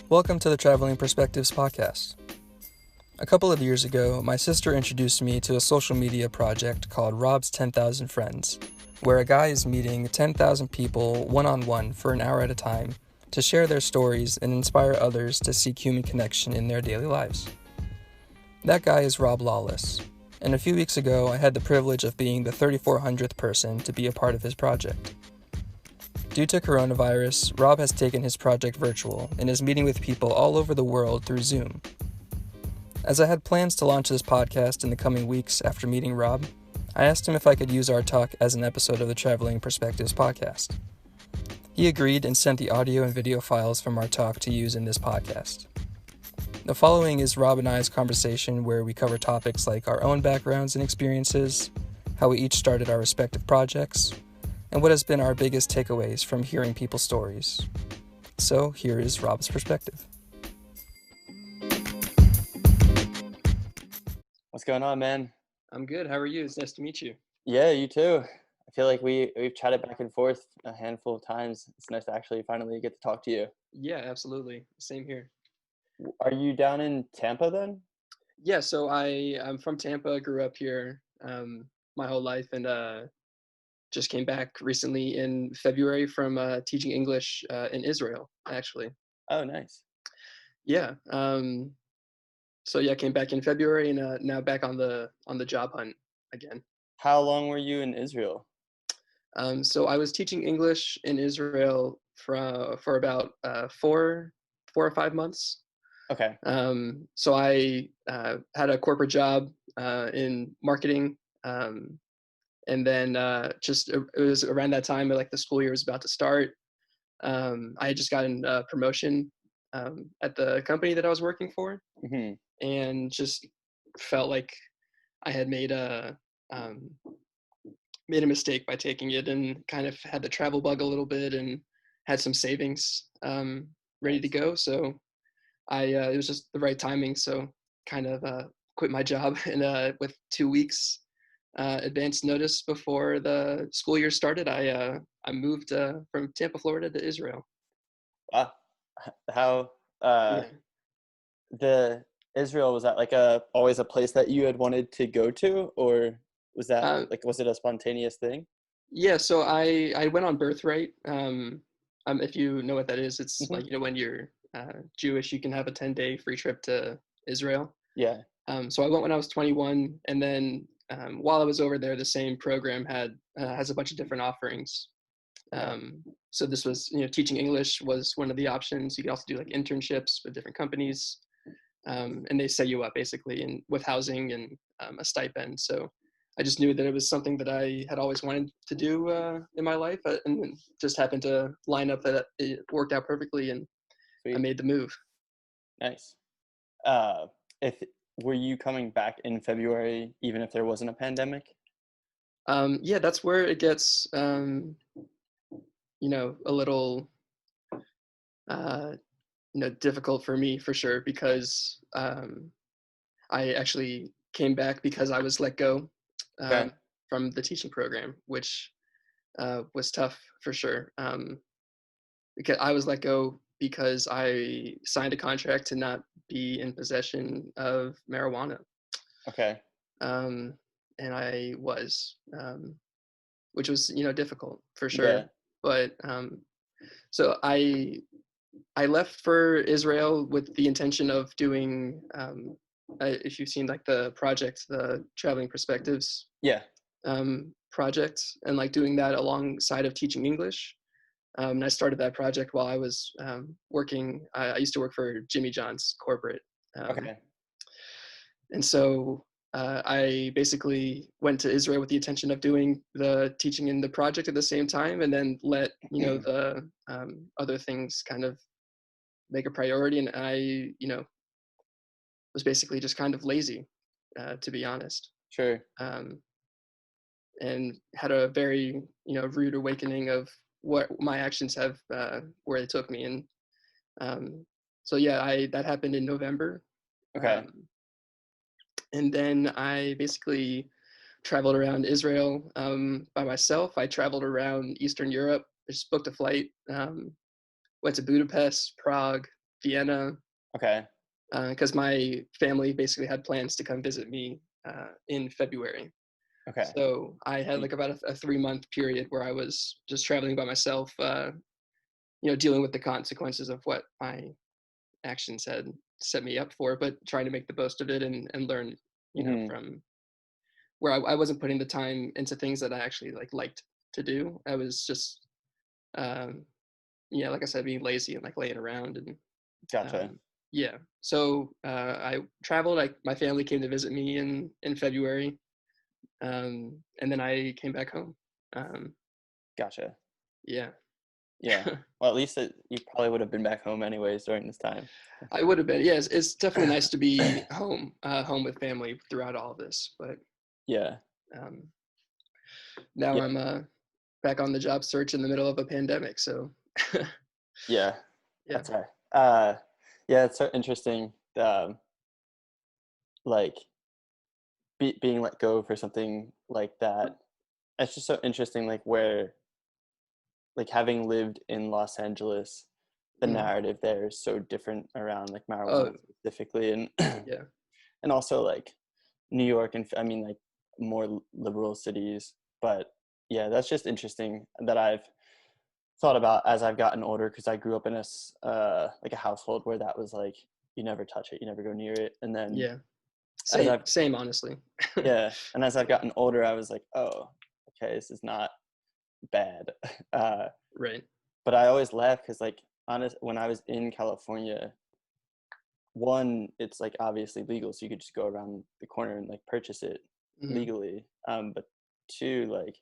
Welcome to the Traveling Perspectives podcast. A couple of years ago, my sister introduced me to a social media project called Rob's 10,000 Friends, where a guy is meeting 10,000 people one-on-one for an hour at a time to share their stories and inspire others to seek human connection in their daily lives. That guy is Rob Lawless, and a few weeks ago I had the privilege of being the 3,400th person to be a part of his project. Due to coronavirus, Rob has taken his project virtual and is meeting with people all over the world through Zoom. As I had plans to launch this podcast in the coming weeks after meeting Rob, I asked him if I could use our talk as an episode of the Traveling Perspectives podcast. He agreed and sent the audio and video files from our talk to use in this podcast. The following is Rob and I's conversation where we cover topics like our own backgrounds and experiences, how we each started our respective projects, and what has been our biggest takeaways from hearing people's stories. So here is Rob's perspective. What's going on, man? I'm good. How are you? It's nice to meet you. Yeah, you too. I feel like we've chatted back and forth a handful of times. It's nice to actually finally get to talk to you. Yeah, absolutely. Same here. Are you down in Tampa then? Yeah, so I'm from Tampa, grew up here my whole life, and just came back recently in February from teaching English in Israel, actually. Oh, nice. Yeah. So yeah, came back in February and now back on the job hunt again. How long were you in Israel? So I was teaching English in Israel for about 4 or 5 months. Okay. So I had a corporate job in marketing, and then just it was around that time, like the school year was about to start. I had just gotten a promotion at the company that I was working for, hmm and just felt like I had um, made a mistake by taking it, and kind of had the travel bug a little bit, and had some savings ready to Nice. go. So I it was just the right timing. So kind of quit my job and with 2 weeks advance notice before the school year started, I moved from Tampa, Florida to Israel. Wow. How uh Yeah. the Israel, was that like always a place that you had wanted to go to, or Uh, was it a spontaneous thing? yeah. So I went on birthright. If you know what that is, it's hmm like, when you're Jewish, you can have a 10-day free trip to Israel. Yeah. So I went when I was 21, and then while I was over there, the same program has a bunch of different offerings. Okay. So this was, teaching English was one of the options. You could also do like internships with different companies, and they set you up basically and with housing and a stipend. So I just knew that it was something that I had always wanted to do in my life, and it just happened to line up that it worked out perfectly, and I Sweet. made the move. Nice. Uh, if Were you coming back in February, even if there wasn't a pandemic? Yeah, that's where it gets, a little uh, difficult for me for sure, because I actually came back because I was let go Okay. um, from the teaching program, which was tough for sure. Because I was let go because I signed a contract to not be in possession of marijuana, Okay. um, and I was, which was difficult for Yeah. sure. But so I left for Israel with the intention of doing, if you've seen like the project, the Traveling Perspectives Yeah. project, and like doing that alongside of teaching English. And I started that project while I was working. I used to work for Jimmy John's corporate. Um, Okay. and so I basically went to Israel with the intention of doing the teaching and the project at the same time, and then let the other things kind of make a priority. And I, was basically just kind of lazy, to be honest, Sure. um, and had a very, rude awakening of what my actions have, where they took me. And um, so yeah, that happened in November, Okay. um, and then I basically traveled around Israel by myself. I traveled around Eastern Europe. I just booked a flight. Went to Budapest, Prague, Vienna, Okay. because my family basically had plans to come visit me in February. Okay. So I had like about a 3-month period where I was just traveling by myself, dealing with the consequences of what my actions had set me up for, but trying to make the most of it and learn, Hmm. from where I wasn't putting the time into things that I actually liked to do. I was just, um, yeah, like I said, being lazy and like laying around and Gotcha. yeah. So I traveled. My family came to visit me in February, and then I came back home. Um, Gotcha. yeah, Yeah. Well, at least you probably would have been back home anyways during this time. I would have been. Yeah, it's definitely nice to be home with family throughout all of this. But Yeah. um, now Yeah. I'm back on the job search in the middle of a pandemic. So Yeah. yeah, That's right. Yeah, it's so interesting. Like being let go for something like that. It's just so interesting, like where, like having lived in Los Angeles, the mm. narrative there is so different around like marijuana Oh specifically, and yeah, and also like New York and I mean like more liberal cities. But yeah, that's just interesting that I've thought about as I've gotten older, because I grew up in like a household where that was like you never touch it, you never go near it, and then yeah. as Same, I've same. Honestly. yeah, and as I've Yeah. gotten older, I was like, oh, okay, this is not bad. Uh, Right. but I always laugh because like honest when I was in California, one, it's like obviously legal, so you could just go around the corner and like purchase it Hmm. legally. But two, like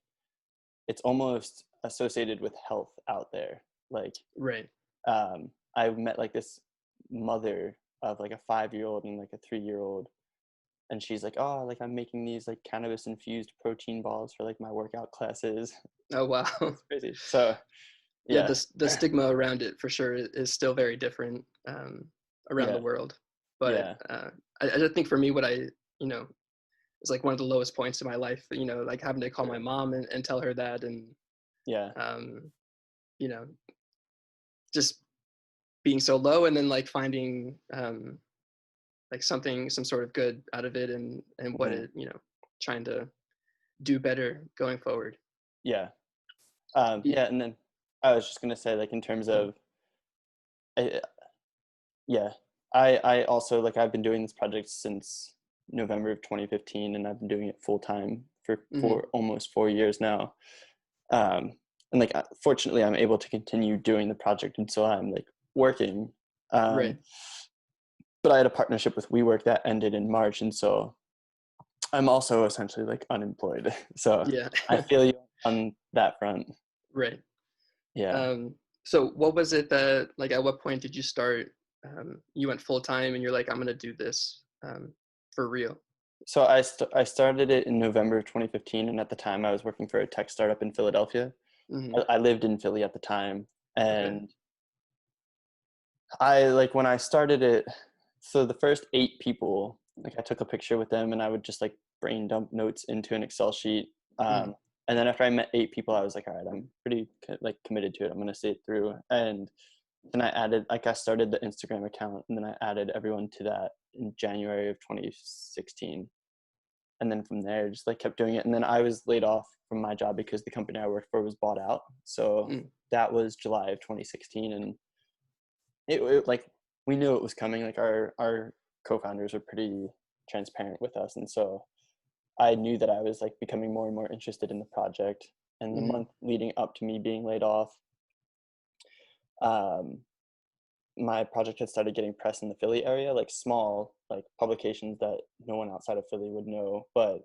it's almost associated with health out there. Like Right. I met like this mother of like a 5-year-old and like a 3-year-old, and she's like, oh, like I'm making these like cannabis infused protein balls for like my workout classes. Oh wow. It's crazy. So Yeah, yeah. the stigma around it for sure is still very different around the Yeah. world. But Yeah. I just think for me, what you know is like one of the lowest points in my life. Like having to call my Sure. mom and tell her that, and Yeah. um, you know, just being so low, and then like finding like some sort of good out of it, and what Hmm. it trying to do better going forward. Yeah. Y- Yeah, and then I was just gonna say, like in terms mm, of, uh, yeah, I also like I've been doing this project since November of 2015, and I've been doing it full time mhm. for almost 4 years now. And like fortunately, I'm able to continue doing the project, and so I'm like working. Right. Um, but I had a partnership with WeWork that ended in March, and so I'm also essentially like unemployed. So Yeah. I feel you on that front. Right. Yeah. So what was it that like at what point did you start you went full time and you're like I'm gonna do this for real? So I started it in November of 2015, and at the time I was working for a tech startup in Philadelphia. Hmm. I lived in Philly at the time, Okay. and I like when I started it. So the first 8 people, like I took a picture with them, and I would just like brain dump notes into an Excel sheet. Mm. And then after I met 8 people, I was like, all right, I'm pretty like committed to it. I'm gonna see it through. And then I added, like, I started the Instagram account, and then I added everyone to that in January of 2016. And then from there just like kept doing it, and then I was laid off from my job because the company I worked for was bought out. So Mm. that was July of 2016, and it like we knew it was coming. Like our co-founders were pretty transparent with us, and so I knew that I was like becoming more and more interested in the project. And the Hmm. month leading up to me being laid off, um, my project had started getting press in the Philly area, like small like publications that no one outside of Philly would know, but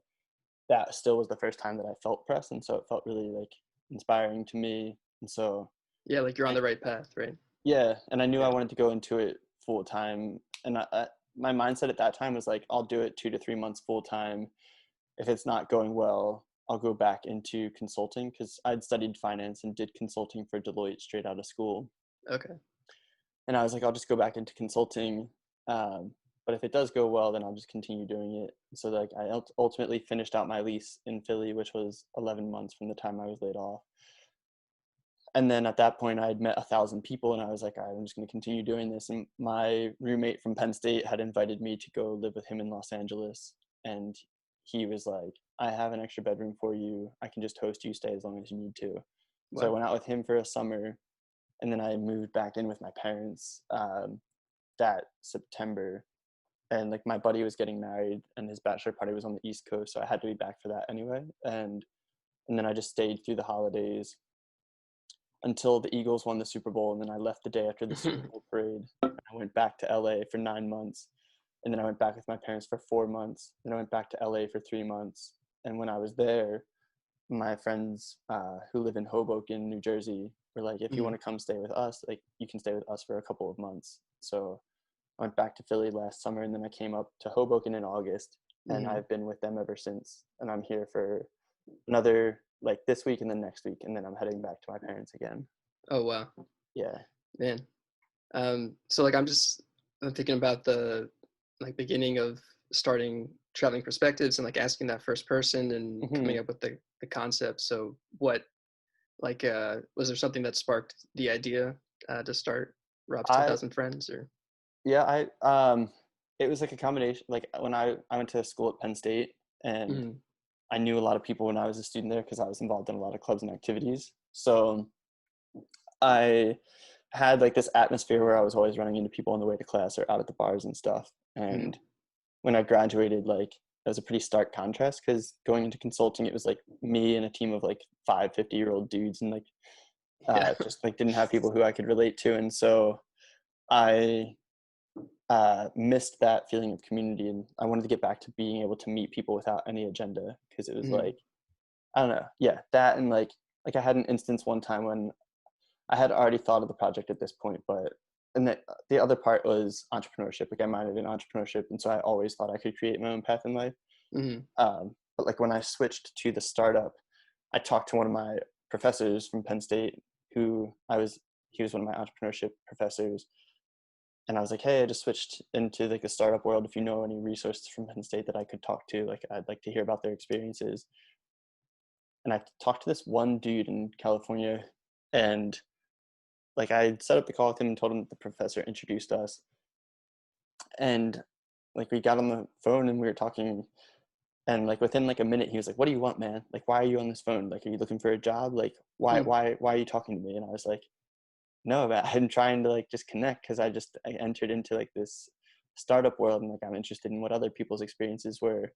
that still was the first time that I felt press, and so it felt really like inspiring to me. And so Yeah, like you're on I, the right path, right? yeah, and I knew I Yeah. wanted to go into it full time, and my mindset at that time was like, I'll do it 2 to 3 months full time. If it's not going well, I'll go back into consulting, because I'd studied finance and did consulting for Deloitte straight out of school. Okay. And I was like, I'll just go back into consulting. But if it does go well, then I'll just continue doing it. So like I ultimately finished out my lease in Philly, which was 11 months from the time I was laid off. And then at that point I'd met 1,000 people and I was like, all right, I'm just going to continue doing this. And my roommate from Penn State had invited me to go live with him in Los Angeles. And he was like, I have an extra bedroom for you. I can just host you, stay as long as you need to. So I Wow. went out with him for a summer, and then I moved back in with my parents that September. And like my buddy was getting married and his bachelor party was on the East Coast. So I had to be back for that anyway. And then I just stayed through the holidays until the Eagles won the Super Bowl, and then I left the day after the Super Bowl parade. I went back to LA for 9 months, and then I went back with my parents for 4 months. Then I went back to LA for 3 months, and when I was there, my friends who live in Hoboken, New Jersey, were like, "If you want to come stay with us, like you can stay with us for a couple of months." So I went back to Philly last summer, and then I came up to Hoboken in August, and I've been with them ever since. And I'm here for another, like this week and then next week, and then I'm heading back to my parents again. Oh, wow. Yeah. Man. So like I'm thinking about the like beginning of starting traveling perspectives and like asking that first person and coming up with the concept. So what like was there something that sparked the idea to start Rob's I 10,000 Friends or? Yeah, it was like a combination. Like when I went to school at Penn State, and I knew a lot of people when I was a student there because I was involved in a lot of clubs and activities. So I had like this atmosphere where I was always running into people on the way to class or out at the bars and stuff. And when I graduated, like it was a pretty stark contrast because going into consulting, it was like me and a team of like 5 50-year-old dudes, and like Yeah. just like didn't have people who I could relate to. And so I missed that feeling of community, and I wanted to get back to being able to meet people without any agenda, because it was like, I don't know, yeah, that. And like I had an instance one time when I had already thought of the project at this point, but and the other part was entrepreneurship. Like I minored in entrepreneurship, and so I always thought I could create my own path in life. But like when I switched to the startup, I talked to one of my professors from Penn State, he was one of my entrepreneurship professors. And I was like, hey, I just switched into like the startup world. If you know any resources from Penn State that I could talk to, like I'd like to hear about their experiences. And I talked to this one dude in California, and like I set up the call with him and told him that the professor introduced us. And like we got on the phone and we were talking, and like within like a minute he was like, what do you want, man? Like, why are you on this phone? Like, are you looking for a job? Like, why are you talking to me? And I was like, no, but I'm trying to like just connect, because I entered into like this startup world, and like I'm interested in what other people's experiences were.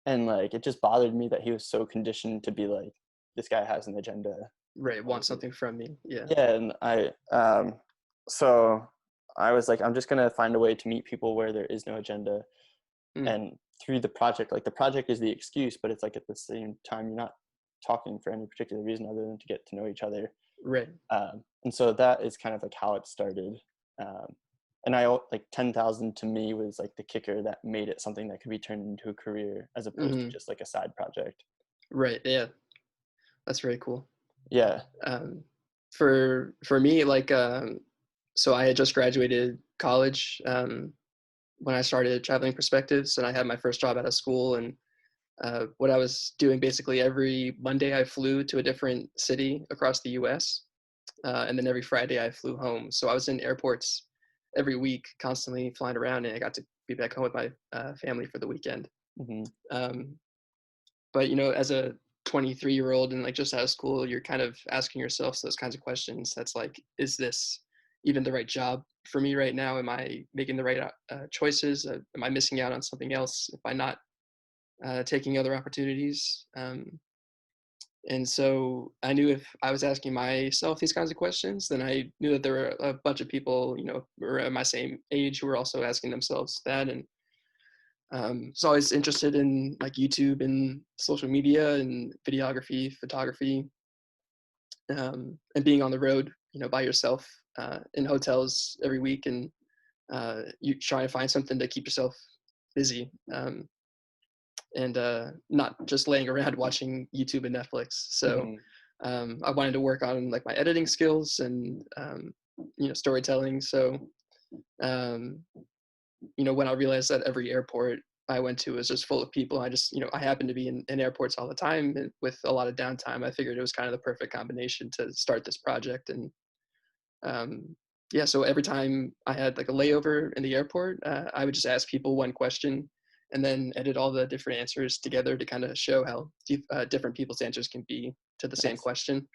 And like it just bothered me that he was so conditioned to be like, this guy has an agenda. Right. Want something from me. Yeah. Yeah. And so I was like, I'm just gonna find a way to meet people where there is no agenda. And through the project, like the project is the excuse, but it's like at the same time you're not talking for any particular reason other than to get to know each other. Right. And so that is kind of like how it started. And like 10,000 to me was like the kicker that made it something that could be turned into a career as opposed to just like a side project. Right. Yeah. That's very cool. Yeah. For me, like, so I had just graduated college when I started traveling perspectives, and I had my first job out of school. And what I was doing basically every Monday, I flew to a different city across the U.S. And then every Friday I flew home. So I was in airports every week, constantly flying around, and I got to be back home with my family for the weekend. But, you know, as a 23-year-old and like just out of school, you're kind of asking yourself those kinds of questions. That's like, is this even the right job for me right now? Am I making the right choices? Am I missing out on something else if I'm not taking other opportunities? And so I knew if I was asking myself these kinds of questions, then I knew that there were a bunch of people, you know, around my same age who were also asking themselves that. And was always interested in like YouTube and social media and videography, photography, and being on the road, you know, by yourself in hotels every week, and you try to find something to keep yourself busy. And not just laying around watching YouTube and Netflix. So I wanted to work on like my editing skills and you know, storytelling. So you know, when I realized that every airport I went to was just full of people. I just, I happened to be in airports all the time with a lot of downtime. I figured it was kind of the perfect combination to start this project. And yeah, so every time I had like a layover in the airport, I would just ask people one question and then edit all the different answers together to kind of show how different people's answers can be to the same Nice. question.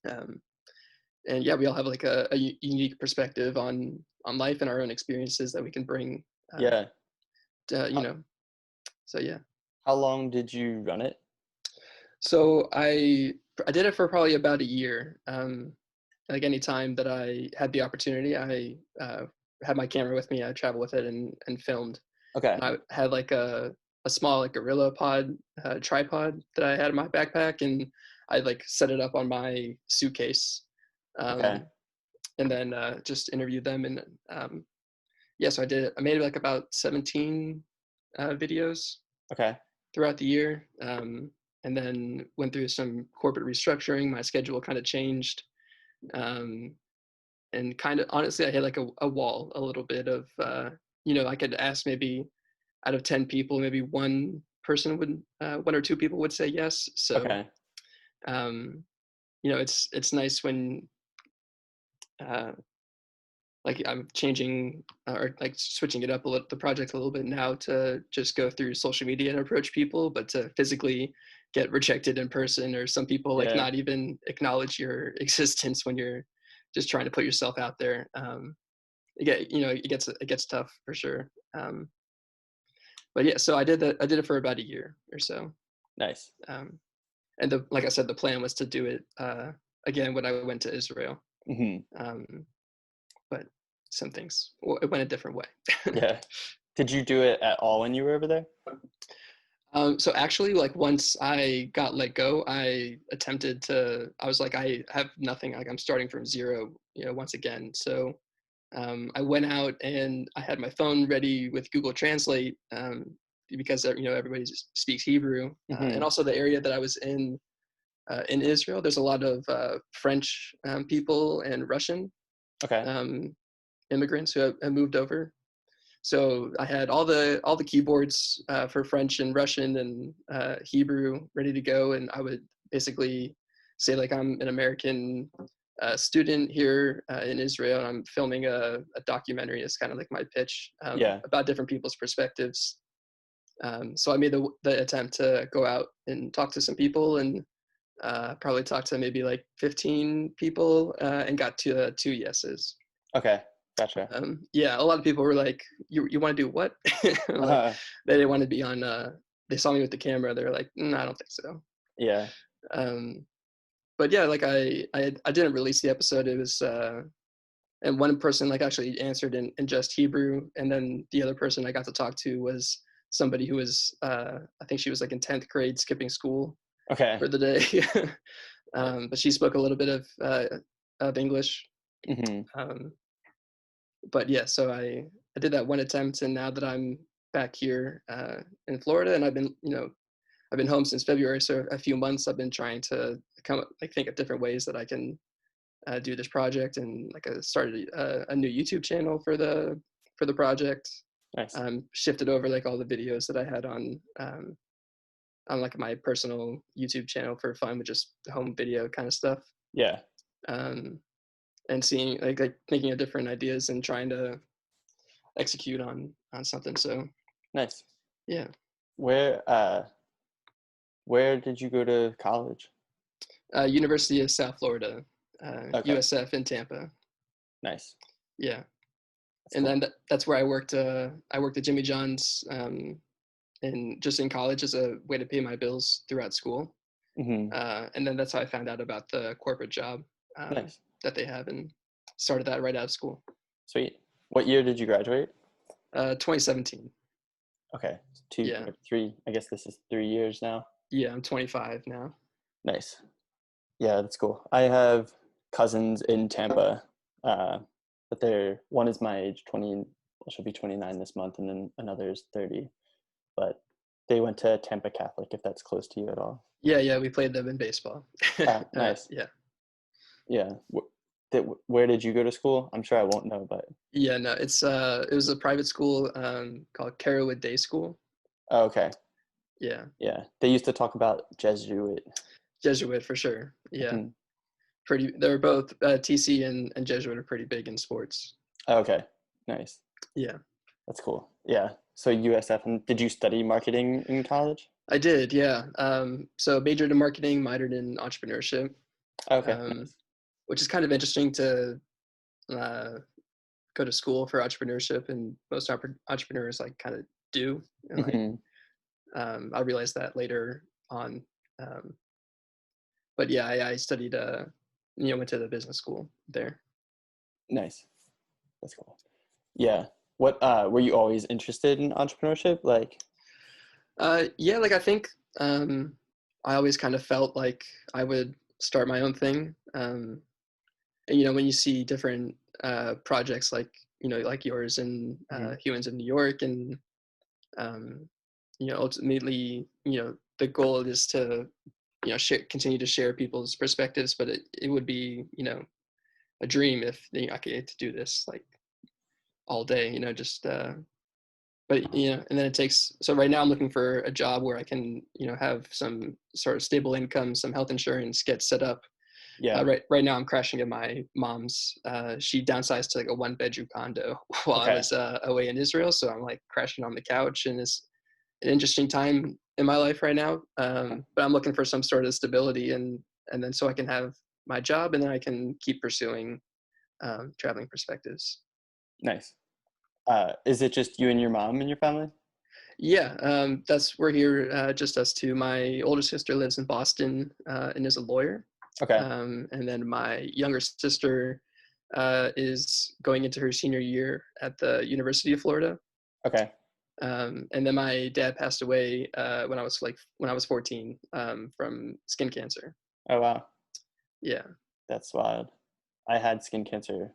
And yeah, we all have like a unique perspective on life and our own experiences that we can bring. Yeah. To, How, so yeah. how long did you run it? So I did it for probably about a year. Like any time that I had the opportunity, I had my camera with me. I traveled with it and filmed. Okay. And I had like a small like Gorilla Pod tripod that I had in my backpack, and I like set it up on my suitcase, Okay. and then just interviewed them. And yeah, so I did. I made like about 17 videos Okay. throughout the year, and then went through some corporate restructuring. My schedule kind of changed, and kind of honestly, I hit like a wall a little bit of I could ask maybe out of 10 people, maybe one person would, one or two people would say yes. So, Okay. it's nice when uh, like I'm changing or like switching it up a little, the project a little bit now to just go through social media and approach people, but to physically get rejected in person, or some people like Yeah. not even acknowledge your existence when you're just trying to put yourself out there. It gets tough for sure. But yeah, so I did that. I did it for about a year or so. Nice. And like I said, the plan was to do it again when I went to Israel. Hmm. Um, but some things, well, it went a different way. Yeah. Did you do it at all when you were over there? So actually, like once I got let go, I was like, I have nothing. Like I'm starting from zero, once again. So I went out and I had my phone ready with Google Translate, because everybody speaks Hebrew, and Hmm. also the area that I was in Israel, there's a lot of French people and Russian Okay. um, immigrants who have moved over. So I had all the keyboards for French and Russian and Hebrew ready to go, and I would basically say like I'm an American student here in Israel, and I'm filming a documentary. It's kind of like my pitch Yeah. about different people's perspectives. So I made the attempt to go out and talk to some people, and probably talked to maybe like 15 people, and got to two yeses. Okay. Gotcha. Yeah, a lot of people were like, "You want to do what?" Like Uh, they didn't want to be on. They saw me with the camera. They were like, "No, I don't think so." yeah. Um, but yeah, like I didn't release the episode. It was and one person like actually answered in just Hebrew, and then the other person I got to talk to was somebody who was I think she was like in 10th grade skipping school Okay. for the day. Nice. But she spoke a little bit of English. Hmm. Um, but yeah, so I did that one attempt, and now that I'm back here in Florida, and I've been home since February, so a few months I've been trying to think of different ways that I can do this project, and like I started a new YouTube channel for the project. Nice. Shifted over like all the videos that I had on like my personal YouTube channel for fun with just home video kind of stuff. Yeah. Um, and seeing like thinking of different ideas and trying to execute on something. So Nice. yeah, Where where did you go to college? University of South Florida, Okay. USF in Tampa. Nice. Yeah, That's and cool. then that's where I worked. I worked at Jimmy John's, in college as a way to pay my bills throughout school. Hmm. And then that's how I found out about the corporate job Nice. that they have, and started that right out of school. Sweet. What year did you graduate? 2017. Okay. Two Yeah, or three. I guess this is 3 years now. yeah, I'm 25 now. Nice. Yeah, that's cool. I have cousins in Tampa, uh, but one is my age, 20, well, she'll be 29 this month, and then another is 30. But they went to Tampa Catholic, if that's close to you at all. Yeah, yeah, we played them in baseball. Ah, nice. Yeah. Yeah. Where did you go to school? I'm sure I won't know, but Yeah, no, it was a private school called Carrowood Day School. oh, okay. Yeah, Yeah, they used to talk about Jesuit. Jesuit for sure. Yeah, Mhm. pretty. They're both TC and Jesuit are pretty big in sports. Oh, okay, nice. Yeah, That's cool. Yeah. So USF, and did you study marketing in college? I did. Yeah. So majored in marketing, minored in entrepreneurship, Okay, um, nice. which is kind of interesting to uh, go to school for entrepreneurship, and most entrepreneurs like kind of do, and like Hmm. I realized that later on. Um, but yeah, I studied, went to the business school there. Nice. That's cool. Yeah. What were you always interested in entrepreneurship? Like, Yeah, like I think I always kind of felt like I would start my own thing. And when you see different projects like like yours and mhm. Humans of New York, and um, ultimately, the goal is to continue to share people's perspectives, but it would be a dream if I could get to do this like all day, just but and then it takes, so right now I'm looking for a job where I can have some sort of stable income, some health insurance, get set up. Yeah. Right now I'm crashing at my mom's. She downsized to like a 1-bedroom condo while I Okay. was away in Israel, so I'm like crashing on the couch, and it's an interesting time in my life right now. But I'm looking for some sort of stability, and then so I can have my job, and then I can keep pursuing traveling perspectives. Nice. Is it just you and your mom and your family? Yeah, we're here, just us two. My older sister lives in Boston and is a lawyer, Okay. and then my younger sister is going into her senior year at the University of Florida. Okay. And then my dad passed away when I was 14 from skin cancer. Oh wow. Yeah. That's wild. I had skin cancer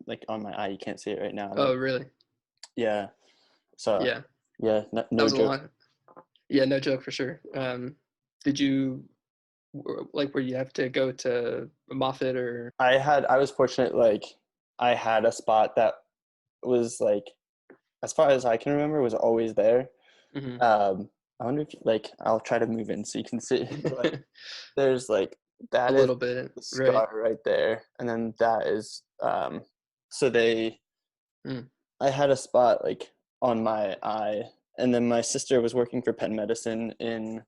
like on my eye. You can't see it right now, Oh, but really? yeah. So Yeah. yeah, no, That no was a joke. lot. Yeah, no joke for sure. Did you where you have to go to Moffitt or? I was fortunate, like I had a spot that was like, as far as I can remember, was always there. Mhm. I wonder if like I'll try to move in so you can see, but there's like A that is little bit, the right? scar right there, and then that is so they Mm, I had a spot like on my eye, and then my sister was working for Penn Medicine in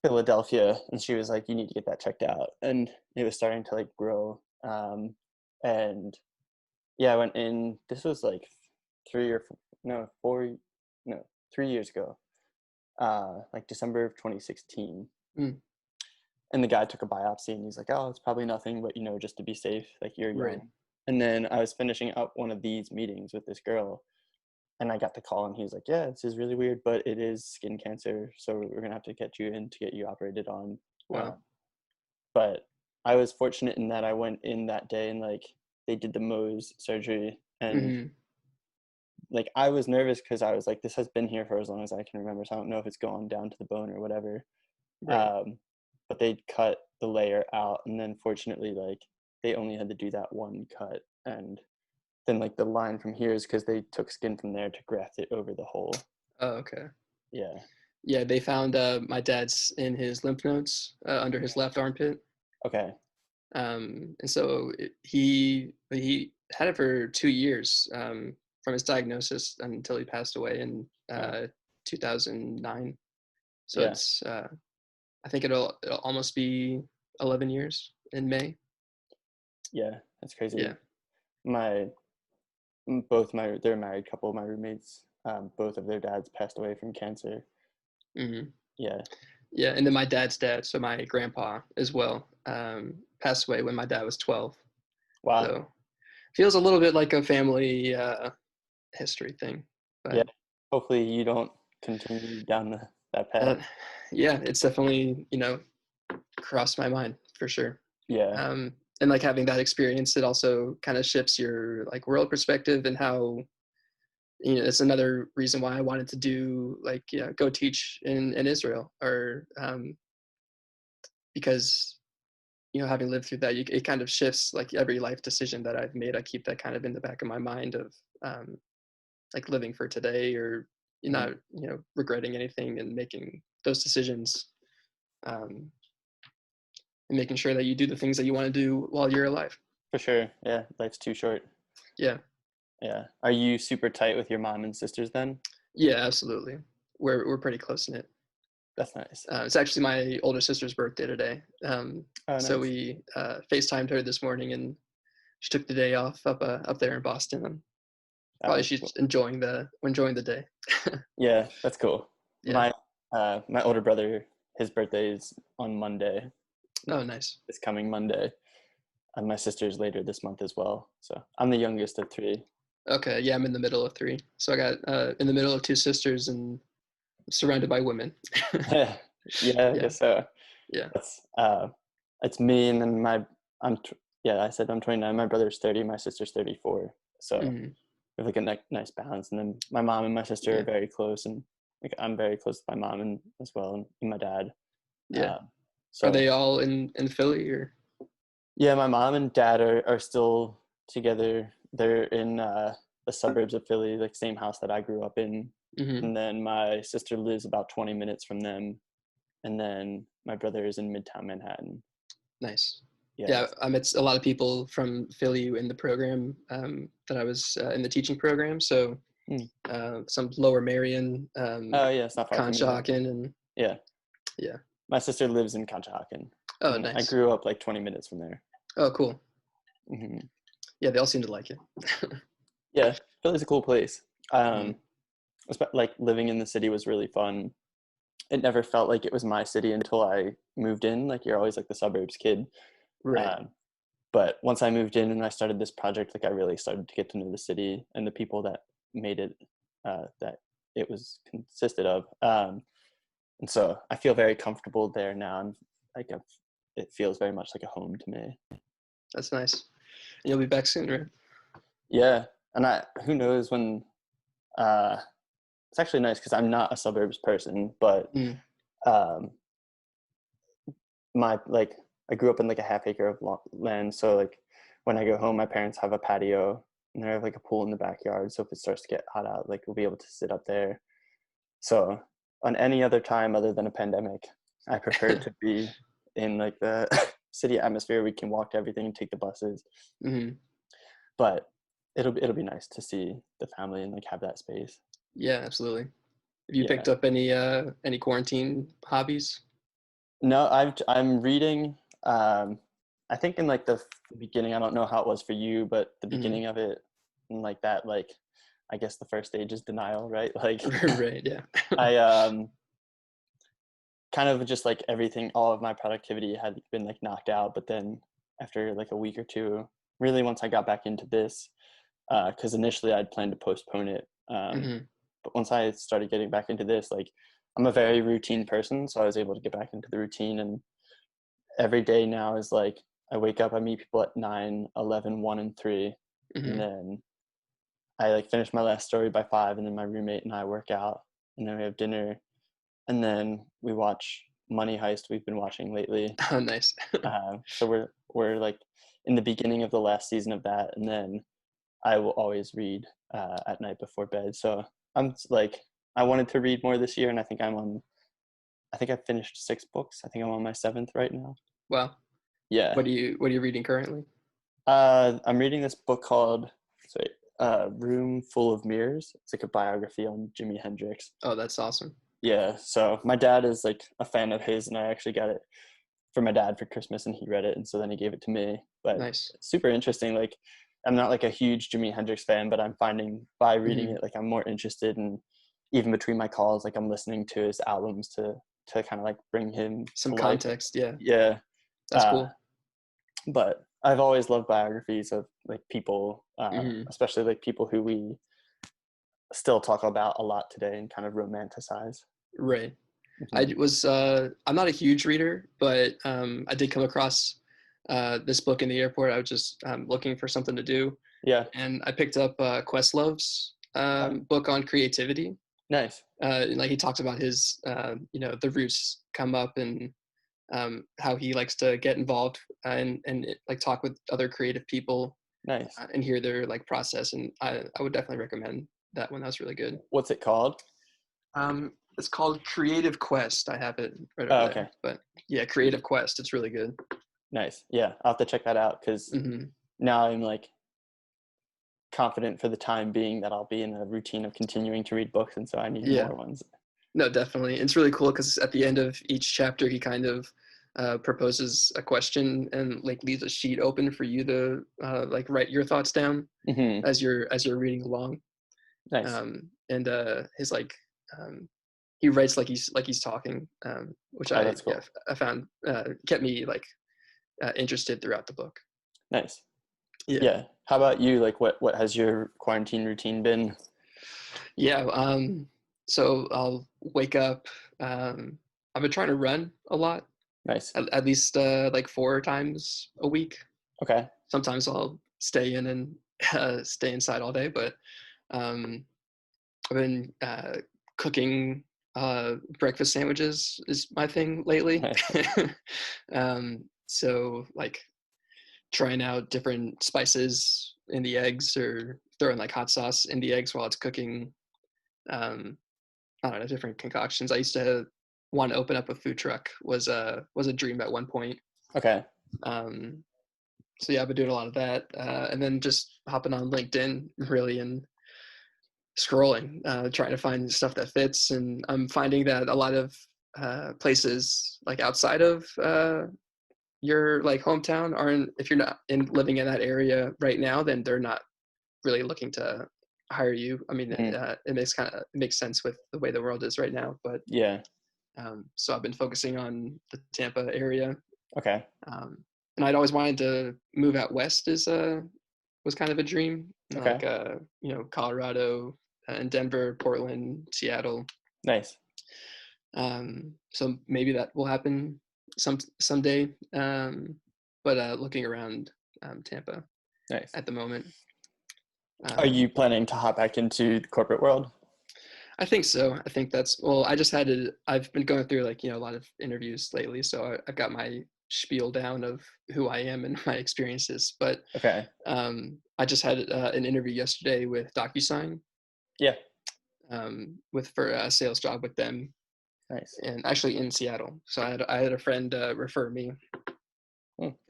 Philadelphia, and she was like, "You need to get that checked out," and it was starting to like grow. And yeah, I went in. This was like 3 years ago. Like December of 2016. mm, And the guy took a biopsy, and he's like, "Oh, it's probably nothing, but just to be safe, like you're right. young." And then I was finishing up one of these meetings with this girl, and I got the call, and he was like, "Yeah, this is really weird, but it is skin cancer, so we're gonna have to get you in to get you operated on." Uh, Wow. but I was fortunate in that I went in that day, and like they did the Mohs surgery, and Hmm. like I was nervous because I was like, "This has been here for as long as I can remember, so I don't know if it's gone down to the bone or whatever." Right. Um, but they cut the layer out, and then fortunately, like they only had to do that one cut, and then like the line from here is because they took skin from there to graft it over the hole. Oh, okay. Yeah. Yeah, they found my dad's in his lymph nodes under his left armpit. Okay. And so he had it for 2 years from his diagnosis until he passed away in Wow. 2009. So Yeah. it's I think it'll almost be 11 years in May. Yeah. That's crazy. Yeah. My both my they're a married couple. My roommates, both of their dads passed away from cancer. Hmm. Yeah. Yeah, and then my dad's dad, so my grandpa as well, passed away when my dad was 12. Wow. So feels a little bit like a family history thing, Yeah. but Hopefully you don't continue down that path. uh, yeah, it's definitely crossed my mind for sure. Yeah. And like having that experience, it also kind of shifts your like world perspective, and how it's another reason why I wanted to do like go teach in Israel, or because having lived through that, it kind of shifts like every life decision that I've made. I keep that kind of in the back of my mind of like living for today, or you're Mhm. not, regretting anything and making those decisions, um, and making sure that you do the things that you want to do while you're alive. For sure. Yeah, life's too short. Yeah. Yeah. Are you super tight with your mom and sisters then? Yeah, absolutely. We're pretty close knit. That's nice. It's actually my older sister's birthday today. Oh, So nice. we FaceTimed her this morning, and she took the day off up there in Boston. And Oh, probably that's she's cool. enjoying the day. Yeah, that's cool. Yeah. My older brother, his birthday is on Monday, Oh, nice. this coming Monday, and my sister's later this month as well. So I'm the youngest of three. Okay. Yeah, I'm in the middle of three. So I got in the middle of two sisters and surrounded by women. Yeah, I Yeah. guess so. Yeah. That's it's me, and then yeah, I said I'm 29. My brother's 30. My sister's 34. So Mhm. we have like a nice balance. And then my mom and my sister are Yeah. very close, and like I'm very close to my mom and as well, and my dad. Yeah. Uh, Are so they all in Philly or? yeah, my mom and dad are still together. They're in the suburbs of Philly, like same house that I grew up in. Mhm. And then my sister lives about 20 minutes from them. And then my brother is in Midtown Manhattan. Nice. Yeah. Yeah, I met a lot of people from Philly in the program that I was in the teaching program. So Mm. some Lower Marion, Oh yeah, it's not far from me then. Conshohocken, and Yeah. yeah. My sister lives in Conshohocken. Oh, And I nice. grew up like 20 minutes from there. Oh, cool. Hmm. Yeah, they all seem to like it. Yeah, Philly's a cool place. Mhm. Like living in the city was really fun. It never felt like it was my city until I moved in. Like you're always like the suburbs kid. Right. Um, but once I moved in and I started this project, like I really started to get to know the city and the people that made it, that it was consisted of. And so I feel very comfortable there now, and like it feels very much like a home to me. That's nice. And you'll be back soon, right? Yeah, and who knows when. Uh, it's actually nice because I'm not a suburbs person, but Mm. um, my like I grew up in like a half acre of land, so like when I go home, my parents have a patio and they have like a pool in the backyard. So if it starts to get hot out, like we'll be able to sit up there. So on any other time other than a pandemic, I prefer to be in like the city atmosphere. We can walk to everything and take the buses, Hmm. but it'll be nice to see the family and like have that space. Yeah, absolutely. Have you Yeah. picked up any quarantine hobbies? No, I'm reading. I think in like the beginning, I don't know how it was for you, but the Hmm. beginning of it, and like that, like I guess the first stage is denial, right? Like Right. Yeah. I kind of just like everything, all of my productivity had been like knocked out. But then after like a week or two, really once I got back into this, because initially I'd planned to postpone it. Hmm. But once I started getting back into this, like I'm a very routine person, so I was able to get back into the routine. And every day now is like I wake up, I meet people at 9, 11, 1, and 3, and Hmm. then I like finish my last story by 5, and then my roommate and I work out, and then we have dinner, and then we watch Money Heist. We've been watching lately, Oh, nice. so we're like in the beginning of the last season of that, and then I will always read at night before bed. So I'm like I wanted to read more this year, and I think I think I finished 6 books. I think I'm on my 7th right now. Wow. Yeah. What are you reading currently? I'm reading this book called sorry, Room Full of Mirrors. It's like a biography on Jimi Hendrix. Oh, that's awesome. Yeah, so my dad is like a fan of his, and I actually got it for my dad for Christmas, and he read it, and so then he gave it to me. But Nice. it's super interesting. Like, I'm not like a huge Jimi Hendrix fan, but I'm finding by reading Hmm. it, like I'm more interested, and even between my calls, like I'm listening to his albums to kind of like bring him to Some life. context. Yeah, Yeah. that's Uh, cool. but I've always loved biographies of like people, Hmm. especially like people who we still talk about a lot today and kind of romanticize. Right. Hmm. I'm not a huge reader, but I did come across this book in the airport. I was just looking for something to do, Yeah. and I picked up Questlove's Oh, book on creativity. nice. Like he talks about his, the roots come up, and how he likes to get involved and like talk with other creative people Nice. and hear their like process. And I would definitely recommend that one. That was really good. What's it called? It's called Creative Quest. I have it right Oh, over okay. there. But yeah, Creative Quest. It's really good. Nice. Yeah, I'll have to check that out because now I'm like confident for the time being that I'll be in a routine of continuing to read books, and so I need more ones. No, definitely. It's really cool because at the end of each chapter, he kind of proposes a question and like leaves a sheet open for you to like write your thoughts down as you're reading along. Nice. And his like he writes like he's talking, which that's cool. I found kept me like interested throughout the book. Nice. Yeah. How about you? Like, what has your quarantine routine been? Yeah. So I'll wake up. I've been trying to run a lot. Nice. At least like 4 times a week. Okay. Sometimes I'll stay in and stay inside all day, but I've been cooking breakfast sandwiches is my thing lately. Nice. So like trying out different spices in the eggs or throwing like hot sauce in the eggs while it's cooking. I don't know, different concoctions. I used to want to open up a food truck was a dream at one point. Okay. So yeah, I've been doing a lot of that, and then just hopping on LinkedIn really and scrolling, trying to find stuff that fits. And I'm finding that a lot of places like outside of your like hometown aren't, if you're not living in that area right now, then they're not really looking to hire you. I mean, it makes sense with the way the world is right now. But yeah. So I've been focusing on the Tampa area. Okay. And I'd always wanted to move out west was kind of a dream. Okay. Like Colorado and Denver, Portland, Seattle. Nice. So maybe that will happen someday. But looking around Tampa Nice. at the moment. Are you planning to hop back into the corporate world? I think so. I think I've been going through like, a lot of interviews lately. So I've got my spiel down of who I am and my experiences. But okay. I just had an interview yesterday with DocuSign. Yeah. For a sales job with them. Nice. And actually in Seattle. So I had a friend refer me.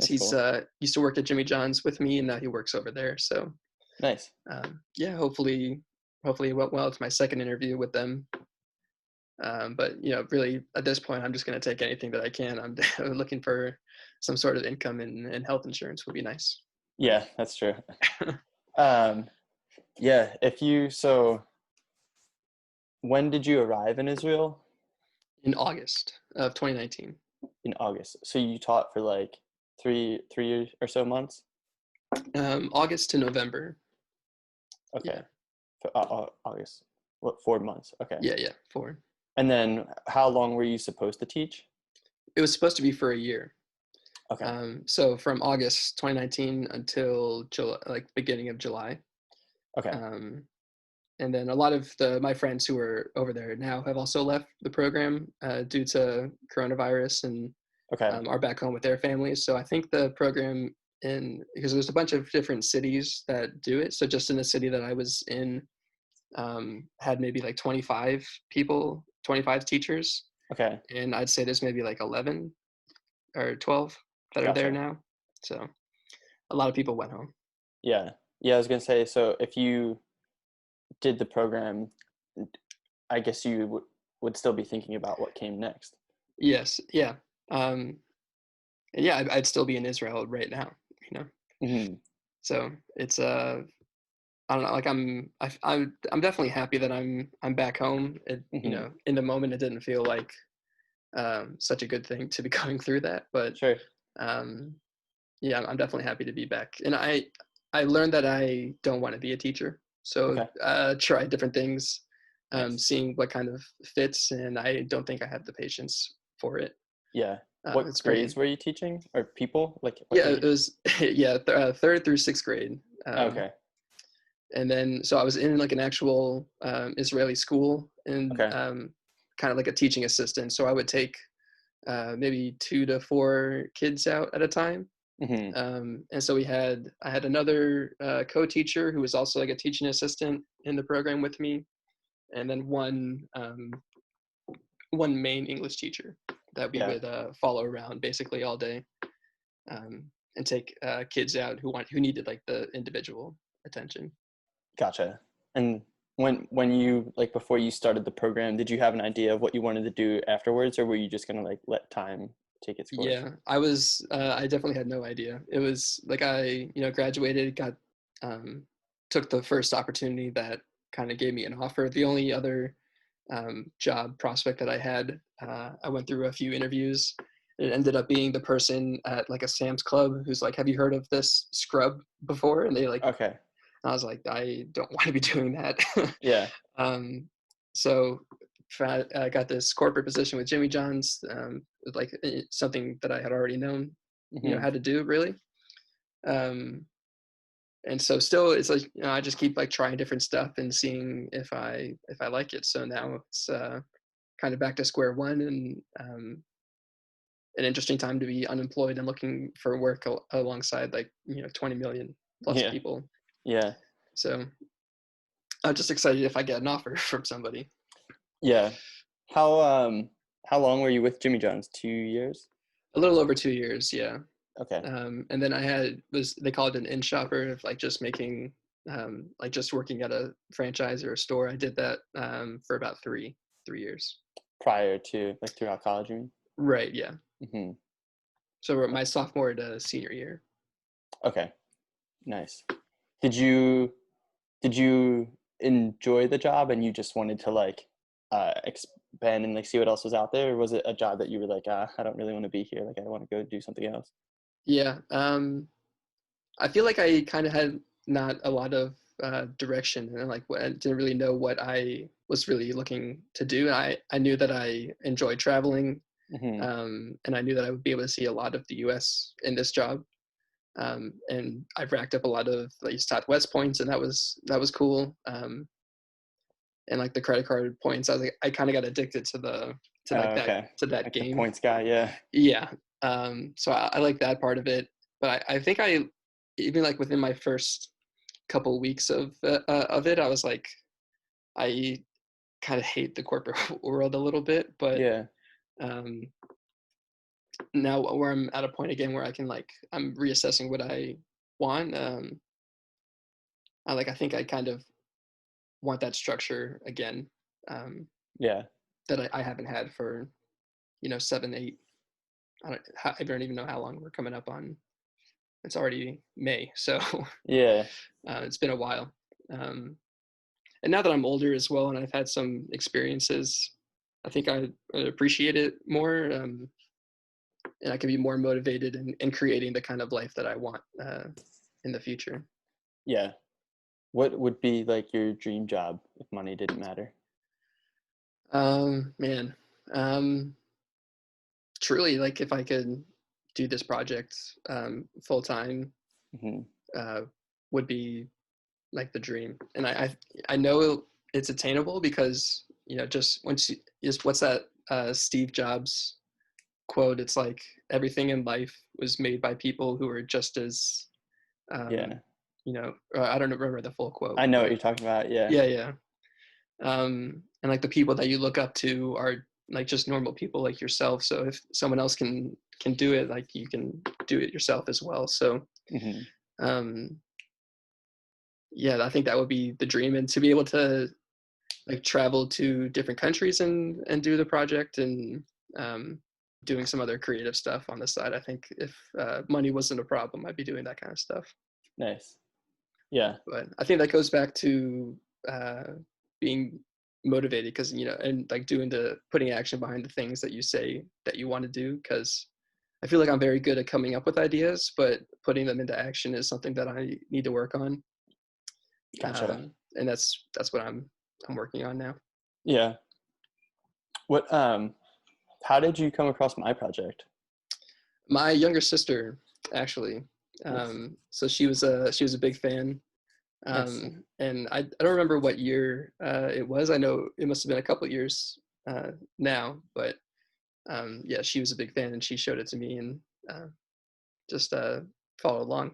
He's cool. Used to work at Jimmy John's with me, and now he works over there. So nice. Hopefully it went well. It's my second interview with them. But really at this point, I'm just going to take anything that I can. I'm looking for some sort of income, and health insurance would be nice. Yeah, that's true. So when did you arrive in Israel? In August of 2019. In August. So you taught for like three or so months? August to November. Okay. Yeah. August. What, 4 months? Okay. Yeah, 4. And then how long were you supposed to teach? It was supposed to be for a year. Okay. So from August 2019 until July, like beginning of July. Okay. And then a lot of my friends who are over there now have also left the program due to coronavirus and are back home with their families. So I think the program because there's a bunch of different cities that do it. So just in the city that I was in, had maybe like 25 people, 25 teachers. Okay. And I'd say there's maybe like 11 or 12 that are there now. So a lot of people went home. Yeah. I was going to say, so if you did the program, I guess you would still be thinking about what came next. Yes. Yeah. I'd still be in Israel right now, Mm-hmm. So it's I don't know, like I'm definitely happy that I'm back home. In the moment it didn't feel like such a good thing to be going through that, but sure. I'm definitely happy to be back. And I learned that I don't want to be a teacher. So try different things, seeing what kind of fits, and I don't think I have the patience for it. Yeah. What grades were you teaching, or people? Like it was 3rd through 6th grade. Okay. And then so I was in like an actual Israeli school, and kind of like a teaching assistant. So I would take maybe 2 to 4 kids out at a time. Hmm. And so I had another co-teacher who was also like a teaching assistant in the program with me, and then one main English teacher that we Yeah. would follow around basically all day, and take kids out who needed like the individual attention. Gotcha. And when you like before you started the program, did you have an idea of what you wanted to do afterwards, or were you just gonna like let time take its course? Yeah, I definitely had no idea. It was like graduated, um, took the first opportunity that kind of gave me an offer. The only other job prospect that I had, I went through a few interviews. It ended up being the person at like a Sam's Club who's like, "Have you heard of this scrub before?" And Okay. I was like, "I don't want to be doing that." Yeah. um, so I got this corporate position with Jimmy John's, with like something that I had already known, Hmm. how to do really. Um, and so still it's like, I just keep like trying different stuff and seeing if I like it. So now it's kind of back to square one, and an interesting time to be unemployed and looking for work alongside like 20 million plus Yeah. people. Yeah. So I'm just excited if I get an offer from somebody. Yeah. How how long were you with Jimmy John's? 2 years? A little over 2 years, yeah. Okay. And then I had was they call it an in shopper, of like just making like just working at a franchise or a store. I did that for about three years. Prior to like throughout college, you mean? Right, yeah. Hmm. So we're my sophomore to senior year. Okay. Nice. Did you did you enjoy the job and you just wanted to like expand and like see what else was out there, or was it a job that you were like, I don't really want to be here, like I want to go do something else? Yeah. I feel like I kind of had not a lot of direction, and like I didn't really know what I was really looking to do. I knew that I enjoyed traveling, Hmm. and I knew that I would be able to see a lot of the U.S. in this job. And I've racked up a lot of like Southwest points, and that was cool. And like the credit card points, I was like, I kind of got addicted to Okay. that Like the game. points guy, yeah. Yeah. So I like that part of it, but I think I even like within my first couple weeks of it, I was like, I kind of hate the corporate world a little bit, but Yeah. um, now where I'm at a point again where I'm reassessing what I want. I think I kind of want that structure again, um, Yeah. that I haven't had for 7, 8. I don't even know how long we're coming up on. It's already May, so Yeah. it's been a while. And now that I'm older as well, and I've had some experiences, I think I appreciate it more, and I can be more motivated in creating the kind of life that I want in the future. Yeah. What would be like your dream job if money didn't matter? Man, um, truly, like if I could do this project full time, Hmm. uh, would be like the dream. And I know it's attainable because just once you just what's that Steve Jobs quote? It's like everything in life was made by people who are just as Yeah. um, I don't remember the full quote, I know what but you're talking about. Yeah. yeah, yeah. And like the people that you look up to are like just normal people like yourself. So if someone else can do it, like you can do it yourself as well. So Hmm. um, yeah, I think that would be the dream, and to be able to like travel to different countries and do the project, and um, doing some other creative stuff on the side. I think if money wasn't a problem, I'd be doing that kind of stuff. Nice. Yeah. But I think that goes back to uh, being motivated, because and like putting action behind the things that you say that you want to do. Because I feel like I'm very good at coming up with ideas, but putting them into action is something that I need to work on. Gotcha. And that's what I'm working on now. Yeah. What how did you come across my project? My younger sister, actually. Nice. So she was a big fan. Nice. And I don't remember what year it was. I know it must have been a couple years now, but yeah, she was a big fan, and she showed it to me, and just follow along.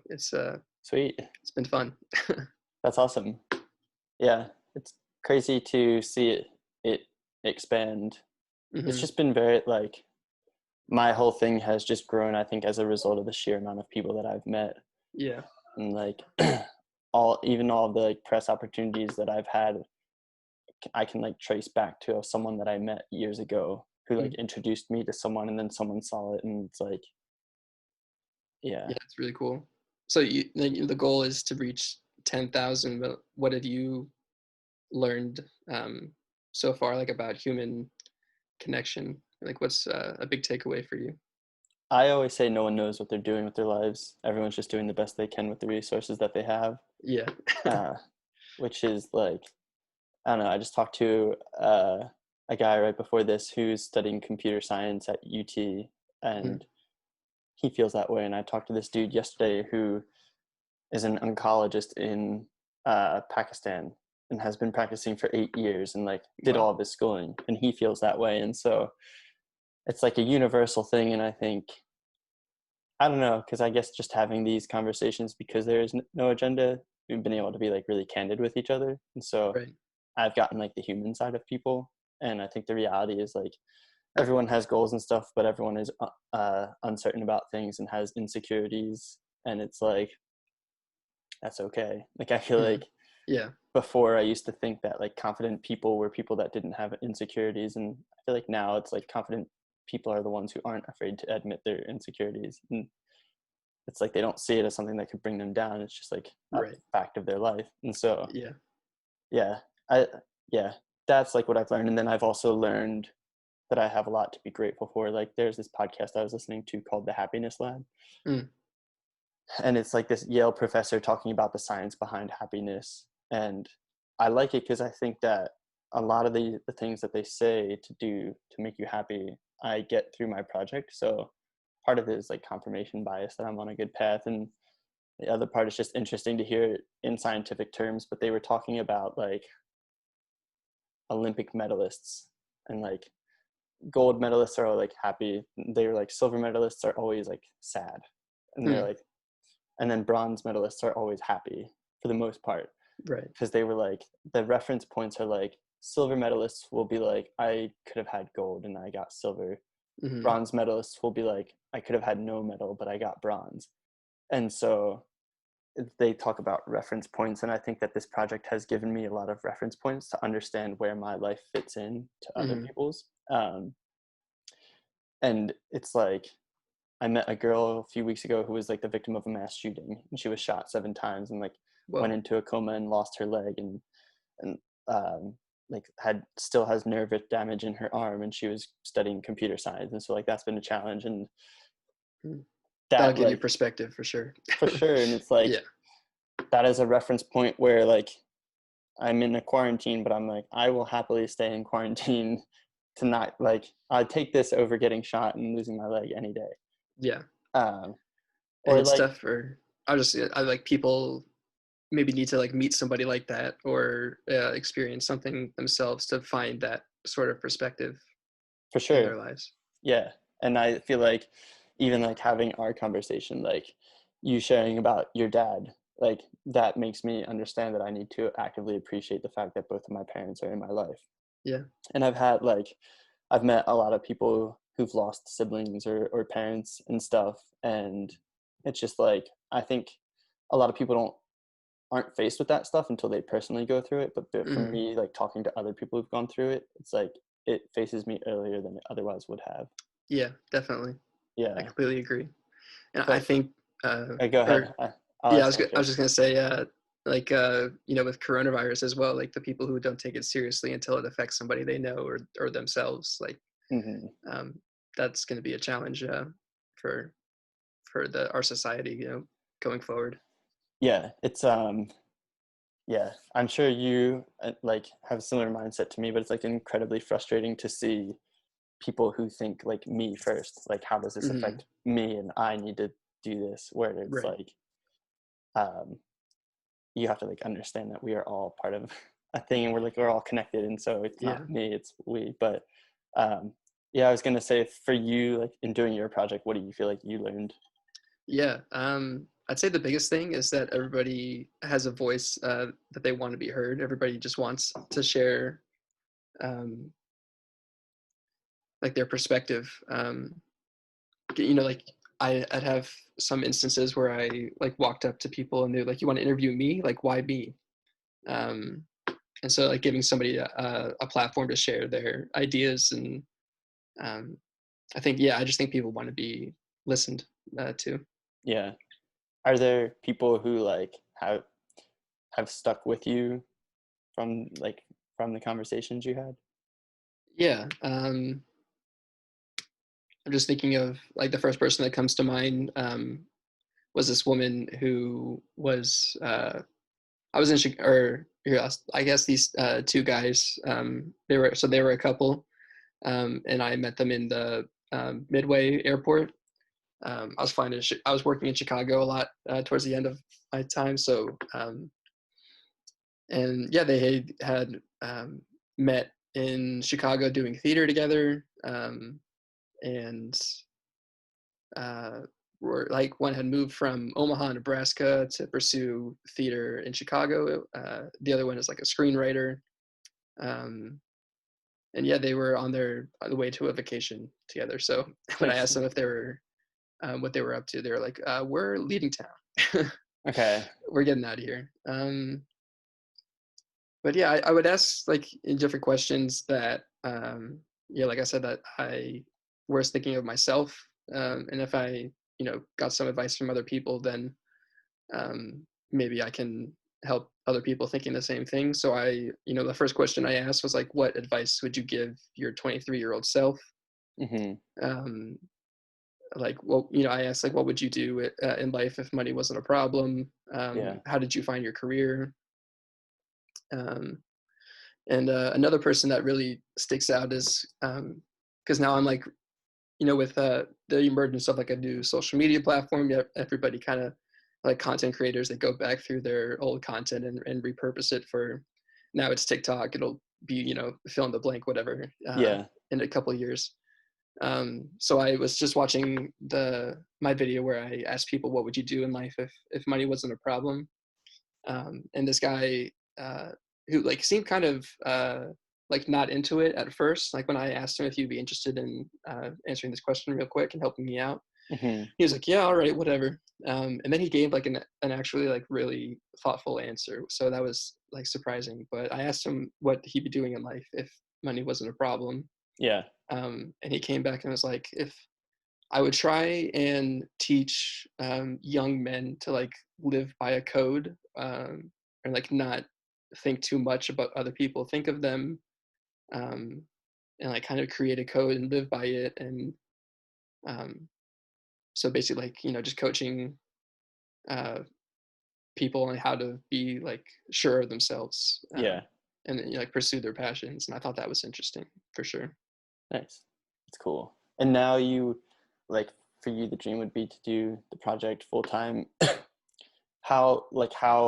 Sweet. It's been fun. That's awesome. Yeah, it's crazy to see it expand. It's Hmm. just been very like my whole thing has just grown, I think, as a result of the sheer amount of people that I've met. Yeah. And like all of the like press opportunities that I've had, I can like trace back to someone that I met years ago who like Mm. introduced me to someone, and then someone saw it, and it's like, Yeah, yeah. it's really cool. So the goal is to reach 10,000, but what have you learned so far, like about human connection? Like, what's a big takeaway for you? I always say no one knows what they're doing with their lives. Everyone's just doing the best they can with the resources that they have, Yeah. uh, which is like, I don't know. I just talked to a guy right before this who's studying computer science at UT, Mhm. and he feels that way. And I talked to this dude yesterday who is an oncologist in Pakistan and has been practicing for 8 years and like did Wow. all of his schooling, and he feels that way. And so it's like a universal thing. And I think, I don't know, because I guess just having these conversations, because there is no agenda, we've been able to be like really candid with each other. And so Right. I've gotten like the human side of people. And I think the reality is like everyone has goals and stuff, but everyone is uncertain about things and has insecurities. And it's like, that's okay. Like, I feel Mhm. like Yeah. before I used to think that like confident people were people that didn't have insecurities. And I feel like now it's like confident people are the ones who aren't afraid to admit their insecurities. And it's like they don't see it as something that could bring them down. It's just like a Right. fact of their life. And so, Yeah. yeah, I, yeah, that's like what I've learned. And then I've also learned that I have a lot to be grateful for. Like there's this podcast I was listening to called The Happiness Lab. Mm. And it's like this Yale professor talking about the science behind happiness. And I like it because I think that a lot of the things that they say to do to make you happy, I get through my project. So part of it is like confirmation bias that I'm on a good path. And the other part is just interesting to hear it in scientific terms, but they were talking about like Olympic medalists, and like gold medalists are like happy. They were like silver medalists are always like sad. And they're Mm. like, and then bronze medalists are always happy for the most part, Right. because they were like, the reference points are like silver medalists will be like, I could have had gold and I got silver. Hmm. Bronze medalists will be like, I could have had no medal but I got bronze. And so they talk about reference points, and I think that this project has given me a lot of reference points to understand where my life fits in to other Hmm. people's. And it's like, I met a girl a few weeks ago who was like the victim of a mass shooting, and she was shot 7 times and like went Well. into a coma and lost her leg, and like had still has nerve damage in her arm, and she was studying computer science. And so like that's been a challenge. And Mm. That'll that give you like, perspective for sure. for sure. And it's like Yeah. that is a reference point where like I'm in a quarantine, but I'm like, I will happily stay in quarantine to not like, I take this over getting shot and losing my leg any day. Yeah. Um, And or it's like, tough for I like people maybe need to like meet somebody like that or experience something themselves to find that sort of perspective for in their sure. lives. Yeah. And I feel like even like having our conversation, like you sharing about your dad, like that makes me understand that I need to actively appreciate the fact that both of my parents are in my life. Yeah. And I've met a lot of people who've lost siblings or parents and stuff. And it's just like, I think a lot of people aren't faced with that stuff until they personally go through it. But for Hmm. me, like talking to other people who've gone through it, it's like, it faces me earlier than it otherwise would have. Yeah, definitely. I Yeah. completely agree. And I But think, go ahead. or I'll yeah, ask I after. was just gonna say, like, with coronavirus as well, like the people who don't take it seriously until it affects somebody they know or themselves, like, Hmm. um, that's gonna be a challenge for our society, going forward. Yeah. Yeah, I'm sure you like have a similar mindset to me, but it's like incredibly frustrating to see people who think like me first, like how does this Hmm. affect me and I need to do this, where it's Right. like um you have to like understand that we are all part of a thing, and we're all connected, and so it's Yeah. not me, it's we. But um yeah, I was gonna say, for you, like in doing your project, what do you feel like you learned? Yeah. I'd say the biggest thing is that everybody has a voice that they want to be heard. Everybody just wants to share um, like their perspective. Like I'd have some instances where I like walked up to people and they're like, "You want to interview me? Like, why me?" Um, and so like giving somebody a platform to share their ideas and um, I think I just think people want to be listened to. Yeah. Are there people who like have stuck with you from like from the conversations you had? Yeah. I'm just thinking of like the first person that comes to mind was this woman who was I was in or here I guess these two guys they were a couple and I met them in the Midway airport. I was working in Chicago a lot towards the end of my time, so and yeah, they had met in Chicago doing theater together, and uh, were like one had moved from Omaha, Nebraska, to pursue theater in Chicago. The other one is like a screenwriter, um, and yeah, they were on the way to a vacation together. So when I Nice. asked them if they were what they were up to, they were like, "We're leaving town. Okay. We're getting out of here." But yeah, I would ask like in different questions that like I said that I was thinking of myself, and if I got some advice from other people, then maybe I can help other people thinking the same thing. So the first question I asked was like, what advice would you give your 23-year-old self? Mhm. Um, like, well, I asked like, what would you do in life if money wasn't a problem? Yeah. How did you find your career? Um, And another person that really sticks out is because now I'm like, with the emergence of like a new social media platform, everybody kind of like content creators, they go back through their old content and repurpose it for now it's TikTok. It'll be, fill in the blank, whatever, Yeah. in a couple of years. So I was just watching my video where I asked people, what would you do in life if money wasn't a problem? And this guy uh, who like seemed kind of like not into it at first. Like when I asked him if he'd be interested in answering this question real quick and helping me out, Mhm. he was like, "Yeah, all right, whatever." And then he gave like an actually like really thoughtful answer. So that was like surprising. But I asked him what he'd be doing in life if money wasn't a problem. Yeah. And he came back and was like, if I would try and teach young men to like live by a code and like not think too much about other people think of them, um, and like kind of create a code and live by it. And um, so basically, like just coaching uh, people on how to be like sure of themselves Yeah. and like pursue their passions. And I thought that was interesting for sure. Nice. That's cool. And now you like for you the dream would be to do the project full time. How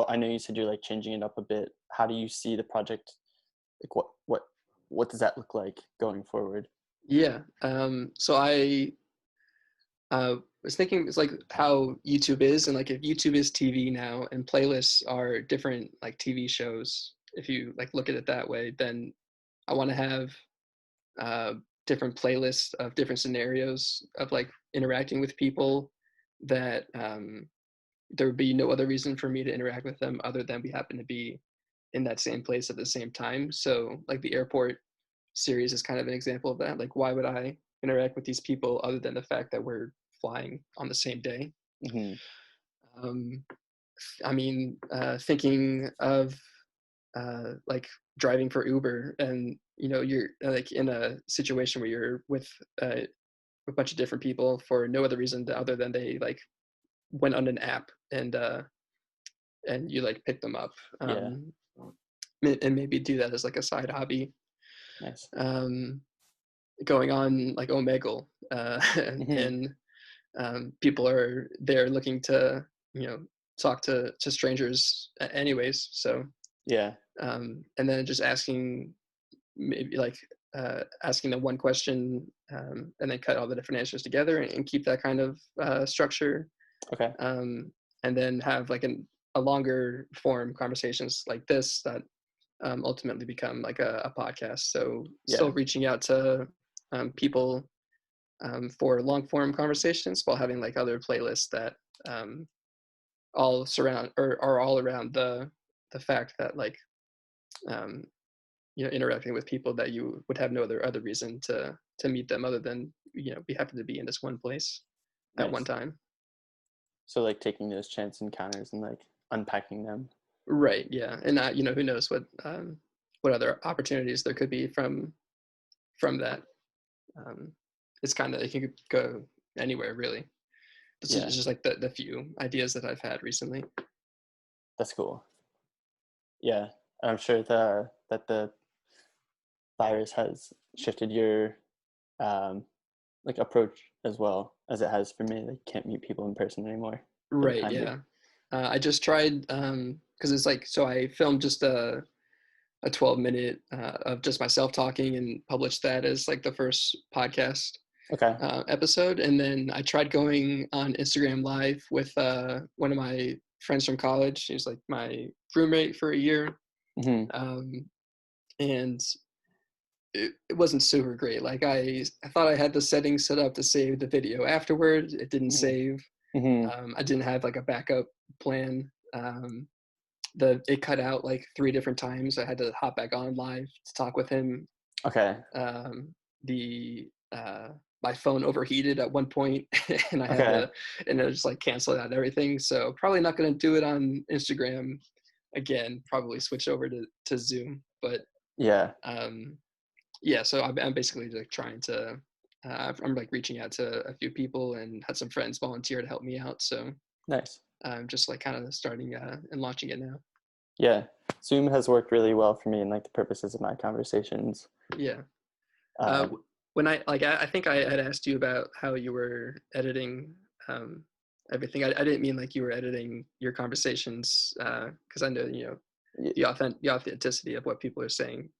I know you said you're like changing it up a bit. How do you see the project like what does that look like going forward? Yeah. So I was thinking it's like how YouTube is, and like if YouTube is TV now, and playlists are different like TV shows. If you like look at it that way, then I want to have uh, different playlists of different scenarios of like interacting with people that there would be no other reason for me to interact with them other than we happen to be in that same place at the same time. So like the airport series is kind of an example of that. Like why would I interact with these people other than the fact that we're flying on the same day? Mhm. Um, I mean, thinking of like driving for Uber, and you're like in a situation where you're with a bunch of different people for no other reason other than they like went on an app and you like pick them up, Yeah. and maybe do that as like a side hobby. Nice. Um, Going on like Omegle, Mhm. and people are there looking to talk to strangers anyways. So Yeah. and then just asking maybe like asking them one question and then cut all the different answers together and keep that kind of structure. Okay. And then have like a longer form conversations like this that ultimately become like a podcast. So still Yeah. reaching out to people for long form conversations while having like other playlists that um, all surround or are all around the fact that like um, interacting with people that you would have no other reason to meet them other than we happen to be in this one place at one Nice. time. So like taking those chance encounters and like unpacking them. Right. Yeah. And who knows what other opportunities there could be from that. Um, it's kind of it can go anywhere really. It's Yeah, just like the few ideas that I've had recently. that's cool. Yeah, I'm sure that the virus has shifted your um like approach as well as it has for me. Like can't meet people in person anymore for the Right. time being. Yeah. I just tried because it's like so I filmed just a 12-minute of just myself talking and published that as like the first podcast Okay. episode. And then I tried going on Instagram Live with one of my friends from college. He was like my roommate for a year. Hmm. Um, and it wasn't super great. Like I thought I had the settings set up to save the video afterward. It didn't Hmm. save. Hmm. I didn't have like a backup plan. It cut out like 3 different times. I had to hop back on live to talk with him. Okay. The My phone overheated at one point, and I had Okay. to and it just like canceled out everything. So probably not going to do it on Instagram again. Probably switch over to Zoom. But Yeah. um, yeah, so I'm basically like trying to. I'm like reaching out to a few people and had some friends volunteer to help me out. So Nice. I'm just like kind of starting and launching it now. Yeah. Zoom has worked really well for me in like the purposes of my conversations. Yeah. Uh, Um, when I think I had asked you about how you were editing um, everything. I didn't mean like you were editing your conversations because I know y- the authenticity of what people are saying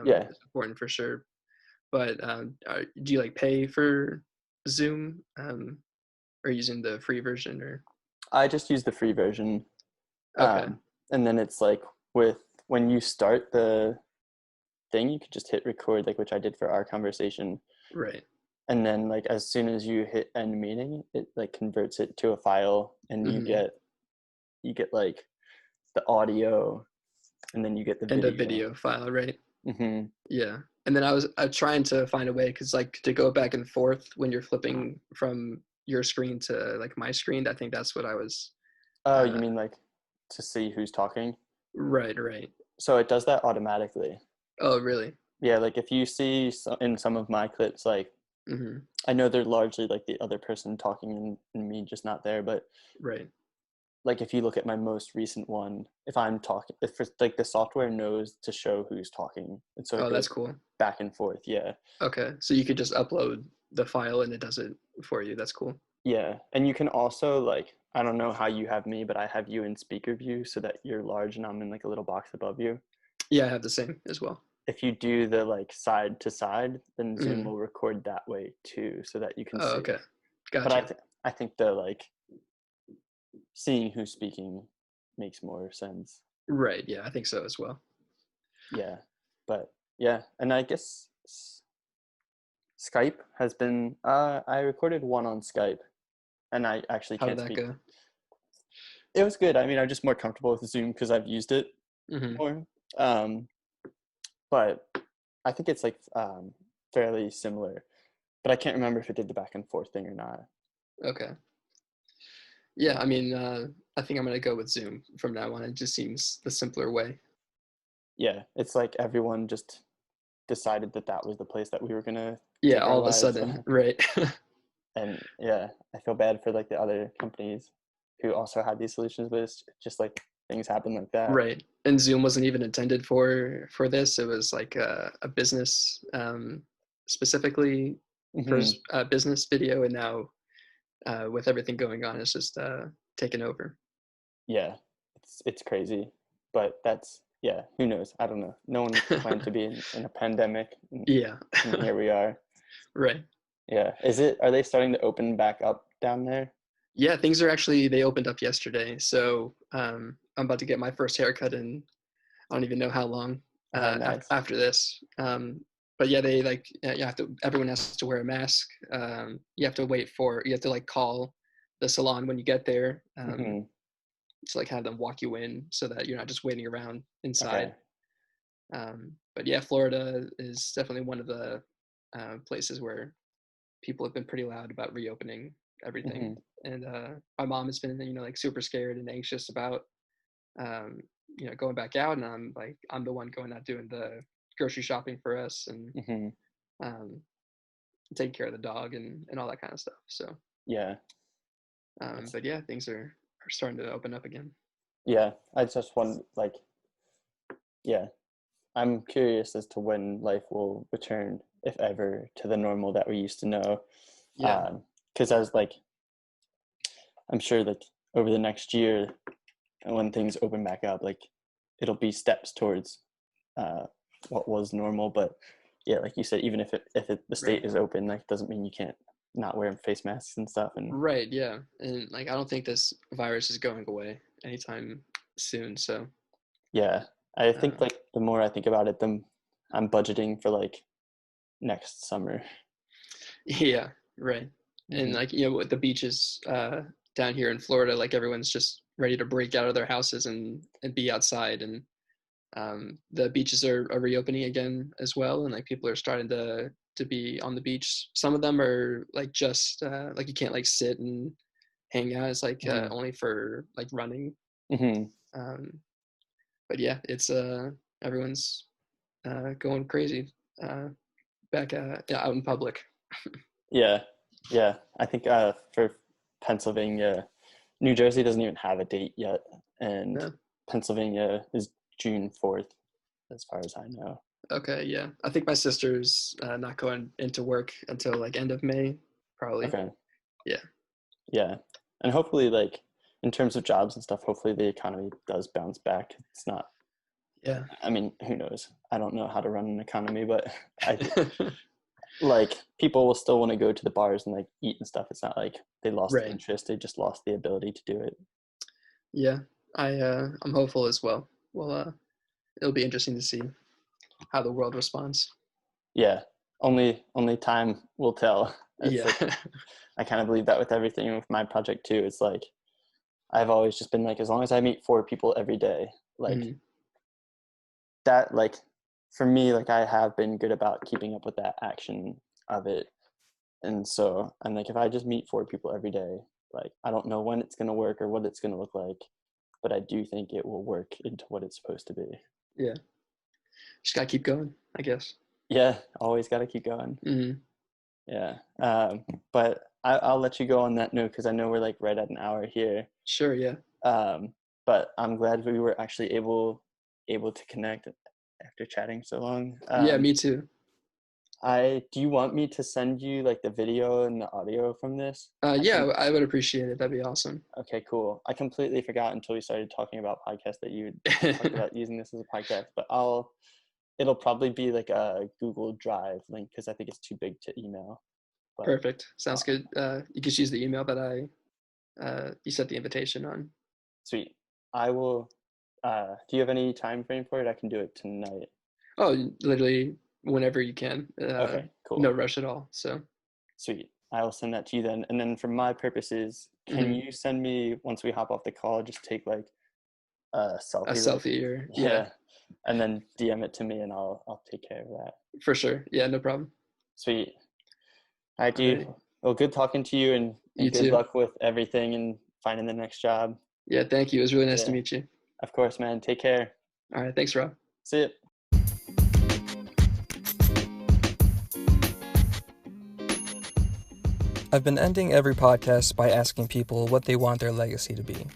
yeah. is important for sure. But do you like pay for Zoom or using the free version or? I just use the free version. Okay, And then it's like with when you start the thing, you could just hit record, like which I did for our conversation. right. And then like as soon as you hit end meeting, it like converts it to a file and Hmm. you get like the audio and then you get the And a video. video file, right? Hmm. Yeah. And then I was trying to find a way because like to go back and forth when you're flipping from your screen to like my screen. I think that's what I was. Oh, you Uh, mean like to see who's talking? right. Right. So it does that automatically. Oh, really? Yeah, like if you see in some of my clips, like Hmm. I know they're largely like the other person talking and me just not there, but Right. like if you look at my most recent one, if I'm talking, if it's like the software knows to show who's talking, and so it Oh, that's goes cool. back and forth. Yeah, Okay. So you could just upload the file and it does it for you. That's cool. yeah, and you can also like I don't know how you have me, but I have you in speaker view so that you're large and I'm in like a little box above you. Yeah, I have the same as well. If you do the like side to side, then Zoom Hmm. will record that way too, so that you can Oh, see. okay. But Gotcha. I think the like seeing who's speaking makes more sense. Right. Yeah, I think so as well. Yeah, but yeah, and I guess Skype has been. I recorded one on Skype, and I actually How did can't that speak. go? It was good. I mean, I'm just more comfortable with Zoom because I've used it Hmm. more. Um, but I think it's like fairly similar. But I can't remember if it did the back and forth thing or not. Okay. Yeah, Yeah, I mean, I think I'm gonna go with Zoom from now on. It just seems the simpler way. yeah. It's like everyone just decided that that was the place that we were gonna Yeah, take our all of a lives, sudden, right? and yeah, I feel bad for like the other companies who also had these solutions, but it's just like things happen like that. Right. And Zoom wasn't even intended for this. It was like a business specifically for Hmm. business video, and now with everything going on, it's just taken over. Yeah, it's crazy, but that's yeah. Who knows? I don't know. No one planned to be in a pandemic, Yeah. and here we are. Right. Yeah, is it? Are they starting to open back up down there? Yeah, things are actually, they opened up yesterday. So I'm about to get my first haircut in, I don't even know how long Oh, nice. after this. But yeah, they like, you have to, everyone has to wear a mask. You have to you have to like call the salon when you get there Hmm. to like have them walk you in so that you're not just waiting around inside. Okay. But yeah, Florida is definitely one of the places where people have been pretty loud about reopening everything. Hmm. And my mom has been, like super scared and anxious about, um, going back out. And I'm the one going out doing the grocery shopping for us and Hmm. um, taking care of the dog and all that kind of stuff. So, Yeah. That's, but yeah, things are starting to open up again. yeah. I just want like, yeah. I'm curious as to when life will return, if ever, to the normal that we used to know. Yeah. Because I was like, I'm sure that over the next year, when things open back up, like it'll be steps towards uh, what was normal. But yeah, like you said, even if the Right. state is open, like doesn't mean you can't not wear face masks and stuff. And Right. Yeah. And like, I don't think this virus is going away anytime soon. So, yeah, I think um, like the more I think about it, the I'm budgeting for like next summer. yeah. Right. And Hmm. like, with the beaches down here in Florida, like everyone's just ready to break out of their houses and be outside. And the beaches are reopening again as well. And like people are starting to be on the beach. Some of them are like just like you can't like sit and hang out. It's like Hmm. only for like running. Hmm. Um, but yeah, it's everyone's going crazy back yeah, out in public. Yeah, yeah. I think for Pennsylvania, New Jersey doesn't even have a date yet, and Yeah. Pennsylvania is June 4th, as far as I know. Okay. Yeah. I think my sister's not going into work until like end of May, probably. Okay. Yeah. Yeah. And hopefully, like, in terms of jobs and stuff, hopefully the economy does bounce back. It's not, Yeah. I mean, who knows? I don't know how to run an economy, but I like people will still want to go to the bars and like eat and stuff. It's not like they lost the Right. interest, they just lost the ability to do it. Yeah. I'm hopeful as well. Well, it'll be interesting to see how the world responds. Yeah. Only time will tell. It's Yeah. like I kind of believe that with everything with my project too. It's like I've always just been like, as long as I meet 4 people every day, like Mhm. that, like for me, like I have been good about keeping up with that action of it. And so I'm like, if I just meet 4 people every day, like I don't know when it's gonna work or what it's gonna look like, but I do think it will work into what it's supposed to be. Yeah. Just gotta keep going, I guess. Yeah, always got to keep going. Hmm. Yeah. But I'll let you go on that note because I know we're like right at an hour here. Sure. Yeah. Um, but I'm glad we were actually able to connect after chatting so long. Yeah. Me too. I do you want me to send you like the video and the audio from this? I Yeah, can. I would appreciate it. That'd be awesome. Okay, cool. I completely forgot until we started talking about podcasts that you talked about using this as a podcast. But it'll probably be like a Google Drive link because I think it's too big to email. But Perfect. Sounds uh, good. You can use the email that you sent the invitation on. sweet. I will. Do you have any time frame for it? I can do it tonight. Oh, literally whenever you can. Okay, No cool. rush at all. So, Sweet. I will send that to you then. And then for my purposes, can mhm. you send me once we hop off the call, just take like a A selfie really selfie or yeah, yeah, and then DM it to me and I'll take care of that. for sure. Yeah, no problem. Sweet. All right, All dude. right. Well, good talking to you and You good too. luck with everything and finding the next job. Yeah, thank you. It was really nice to Yeah, meet you. of course, man. Take care. All right. Thanks, Rob. See ya. I've been ending every podcast by asking people what they want their legacy to be.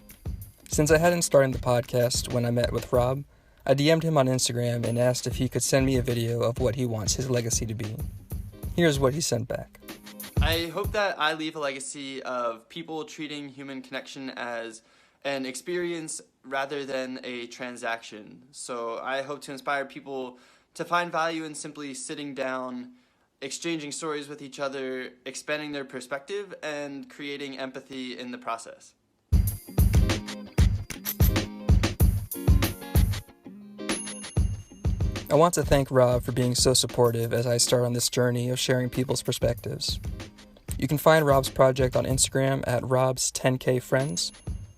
Since I hadn't started the podcast when I met with Rob, I DM'd him on Instagram and asked if he could send me a video of what he wants his legacy to be. Here's what he sent back. I hope that I leave a legacy of people treating human connection as an experience rather than a transaction. So I hope to inspire people to find value in simply sitting down exchanging stories with each other, expanding their perspective, and creating empathy in the process. I want to thank Rob for being so supportive as I start on this journey of sharing people's perspectives. You can find Rob's project on Instagram at robs10kfriends,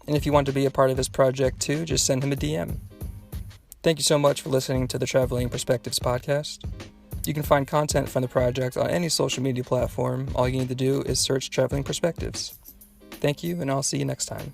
and if you want to be a part of his project too, just send him a DM. Thank you so much for listening to the Traveling Perspectives podcast. You can find content from the project on any social media platform. All you need to do is search Traveling Perspectives. Thank you, and I'll see you next time.